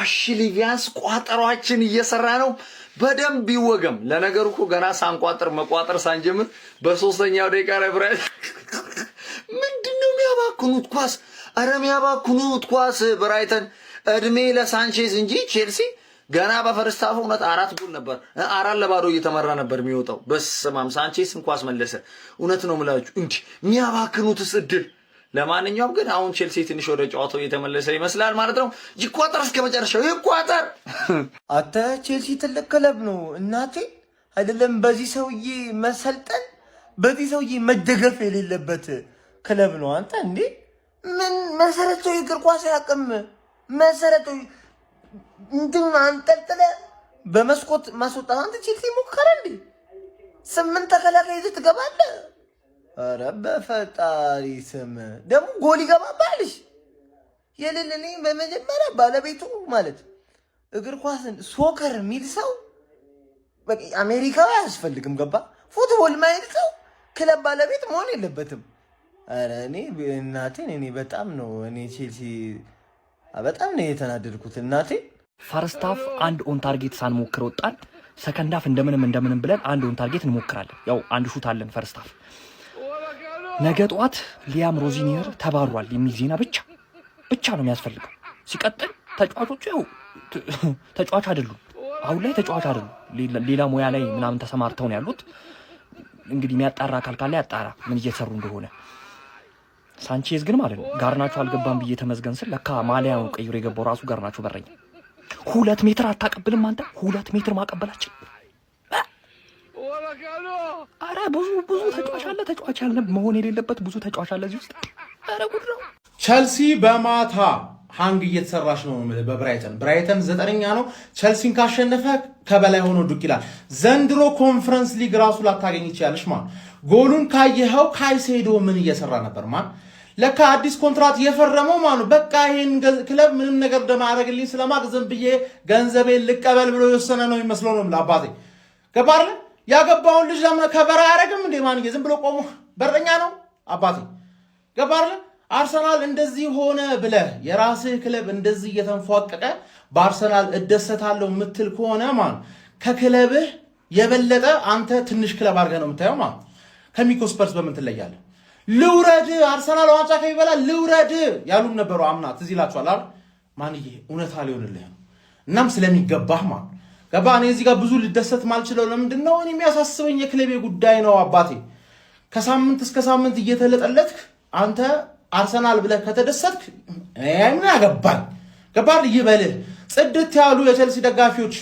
አክቹሊ ቢያንስ ቋጠሯችን እየሰራ ነው። በደንብ ይወገም። ለነገሩ እኮ ገና ሳንቋጥር መቋጠር ሳንጀምር በሶስተኛው ደቂቃ ላይ ብራይት ምንድነው የሚያባክኑት ኳስ? አረ የሚያባክኑት ኳስ ብራይተን እድሜ ለሳንቼዝ እንጂ ቼልሲ ገና በፈርስት ሃፍ እውነት 4 ጎል ነበር 4-0 እየተመራ ነበር የሚወጣው። በስማም ሳንቼዝን ኳስ መለሰ። እውነት ነው የምላችሁ እንጂ የሚያባክኑትስ እድል። ለማንኛውም ግን አሁን ቼልሲ ትንሽ ወደ ጨዋታው እየተመለሰ ይመስላል ማለት ነው። ይቋጠር እስከ መጨረሻው ይቋጠር። አተ ቼልሲ ትልቅ ክለብ ነው እናቴ። አይደለም በዚህ ሰውዬ መሰልጠን በዚህ ሰውዬ መደገፍ የሌለበት ክለብ ነው። አንተ እንዴ ምን መሰረታዊ እግር ኳስ ያቅም መሰረታዊ እንትን አንጠልጥለ በመስኮት ማስወጣት አንተ ቼልሲ ሞከረ እንዴ? 8 ተከላካይ ይዘህ ትገባለህ? ኧረ በፈጣሪ ስም ደግሞ ጎል ይገባባልሽ የሌለኔ በመጀመሪያ ባለቤቱ ማለት እግር ኳስን ሶከር የሚል ሰው በቃ አሜሪካዊ አያስፈልግም። ገባ? ፉትቦል ማይል ሰው ክለብ ባለቤት መሆን የለበትም። ኧረ እኔ እናቴን እኔ በጣም ነው እኔ ቼልሲ በጣም ነው የተናደድኩት እናቴ። ፈርስት ሃፍ አንድ ኦን ታርጌት ሳንሞክር ወጣን። ሰከንድ ሃፍ እንደምንም ብለን አንድ ኦን ታርጌት እንሞክራለን። ያው አንድ ሹት አለን ፈርስት ሃፍ። ነገ ጠዋት ሊያም ሮዚኒየር ተባሯል የሚል ዜና ብቻ ነው የሚያስፈልገው። ሲቀጥል ተጫዋቾቹ ያው ተጫዋች አይደሉም፣ አሁን ላይ ተጫዋች አይደሉም። ሌላ ሙያ ላይ ምናምን ተሰማርተው ነው ያሉት። እንግዲህ የሚያጣራ አካል ካለ ያጣራ ምን እየሰሩ እንደሆነ። ሳንቼዝ ግን ማለት ነው ጋርናቾ አልገባም ብዬ ተመዝገን ስል ለካ ማሊያውን ቀይሮ የገባው ራሱ ጋርናቾ በረኛ። 2 ሜትር አታቀብልም አንተ? 2 ሜትር ማቀበላችን። አረ ብዙ ተጫዋች ያለ መሆን የሌለበት ብዙ ተጫዋች አለ እዚህ ውስጥ። አረ ጉድ ነው። ቸልሲ በማታ ሃንግ እየተሰራሽ ነው በብራይተን 9ኛ ነው። ቸልሲን ካሸነፈ ከበላይ ሆኖ ዱቅ ይላል። ዘንድሮ ኮንፈረንስ ሊግ ራሱ ላታገኝ ይችላልሽ ማን። ጎሉን ካየኸው ካይሴዶ ምን እየሰራ ነበር ማን። ለካ አዲስ ኮንትራት የፈረመው ማኑ በቃ ይሄን ክለብ ምንም ነገር እንደማያደርግልኝ ስለማግዘም ብዬ ገንዘቤን ልቀበል ብሎ የወሰነ ነው ይመስለው ነው ለአባቴ። ገባርለ ያገባውን ልጅ ለምን ከበራ ያደርግም እንዴ ማን? ዝም ብሎ ቆሞ በረኛ ነው አባቴ። ገባርለ አርሰናል እንደዚህ ሆነ ብለህ የራስህ ክለብ እንደዚህ እየተንፏቀቀ በአርሰናል እደሰታለሁ ምትል ከሆነ ማን ከክለብህ የበለጠ አንተ ትንሽ ክለብ አድርገህ ነው የምታየው ማን። ከሚኮ ስፐርስ በምን ትለያለህ? ልውረድ አርሰናል ዋንጫ ከይበላ ልውረድ ያሉም ነበሩ አምና ትዝ ይላችኋል አይደል? ማንዬ እውነታ ሊሆንልህ ነው። እናም ስለሚገባህ ማን ገባ። እኔ እዚህ ጋር ብዙ ልደሰት ማልችለው ለምንድን ነው? እኔ የሚያሳስበኝ የክለቤ ጉዳይ ነው አባቴ። ከሳምንት እስከ ሳምንት እየተለጠለጥክ አንተ አርሰናል ብለህ ከተደሰትክ ምን ያገባኝ? ገባር ይበልህ። ጽድት ያሉ የቸልሲ ደጋፊዎች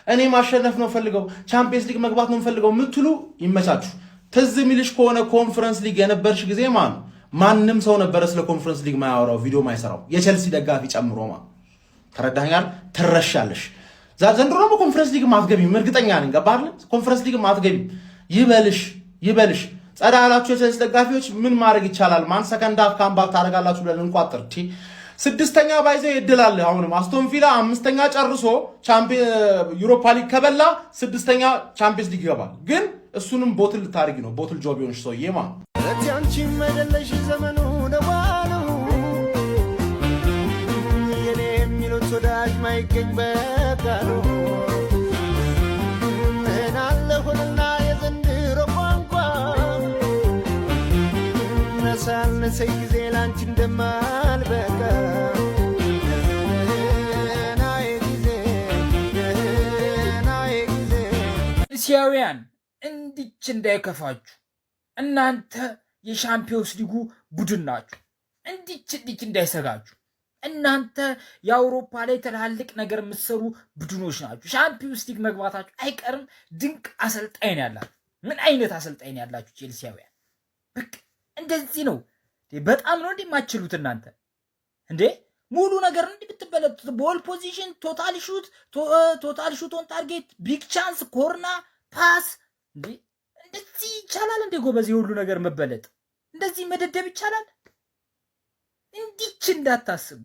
እኔ ማሸነፍ ነው ፈልገው ቻምፒየንስ ሊግ መግባት ነው ፈልገው ምትሉ ይመቻችሁ። ትዝ የሚልሽ ከሆነ ኮንፈረንስ ሊግ የነበርሽ ጊዜ ማንም ሰው ነበረ ስለ ኮንፈረንስ ሊግ ማያወራው ቪዲዮ ማይሰራው የቸልሲ ደጋፊ ጨምሮ ተረዳኛል። ትረሻለሽ። ዘንድሮ ደግሞ ኮንፈረንስ ሊግ ማትገቢም እርግጠኛ ነኝ። ገባር ኮንፈረንስ ሊግ ማትገቢም ይበልሽ። ጸዳ ያላችሁ የቸልሲ ደጋፊዎች ምን ማድረግ ይቻላል? ማን ሰከንድ ሃፍ ካምባክ ታደርጋላችሁ ብለን እንቋጥር። 6ኛ ባይዘው ይድላል። አሁንም አስቶን ቪላ 5ኛ ጨርሶ ዩሮፓ ሊግ ከበላ 6ኛ ቻምፒየንስ ሊግ ይገባል። ግን እሱንም ቦትል ታሪክ ነው። ቦትል ጆብ ይሆንሽ ሰውዬ አንቺ መደለሽ ዘመኑ ደዋሉ የኔ የሚሉት ወዳጅ ማይገኝ በቃሉ ምን አለ ሆነና የዘንድሮ ቋንቋ ነሳነሰኝ ጊዜ ላንቺ እንደማልበቃ ቼልሲያውያን እንዲች እንዳይከፋችሁ እናንተ የሻምፒዮንስ ሊጉ ቡድን ናችሁ። እንዲች እንዳይሰጋችሁ እናንተ የአውሮፓ ላይ ትላልቅ ነገር የምትሰሩ ቡድኖች ናችሁ። ሻምፒዮንስ ሊግ መግባታችሁ አይቀርም። ድንቅ አሰልጣኝ ነው ያላችሁ። ምን አይነት አሰልጣኝ ነው ያላችሁ ቼልሲያውያን! በቃ እንደዚህ ነው። በጣም ነው እንደማትችሉት እናንተ እንዴ! ሙሉ ነገር ብትበለጡት ቦል ፖዚሽን፣ ቶታል ሹት ኦን ታርጌት፣ ቢግ ቻንስ፣ ኮርና፣ ፓስ እንደዚህ ይቻላል እንዴ ጎበዝ? የሁሉ ነገር መበለጥ እንደዚህ መደደብ ይቻላል? እንዲች እንዳታስቡ።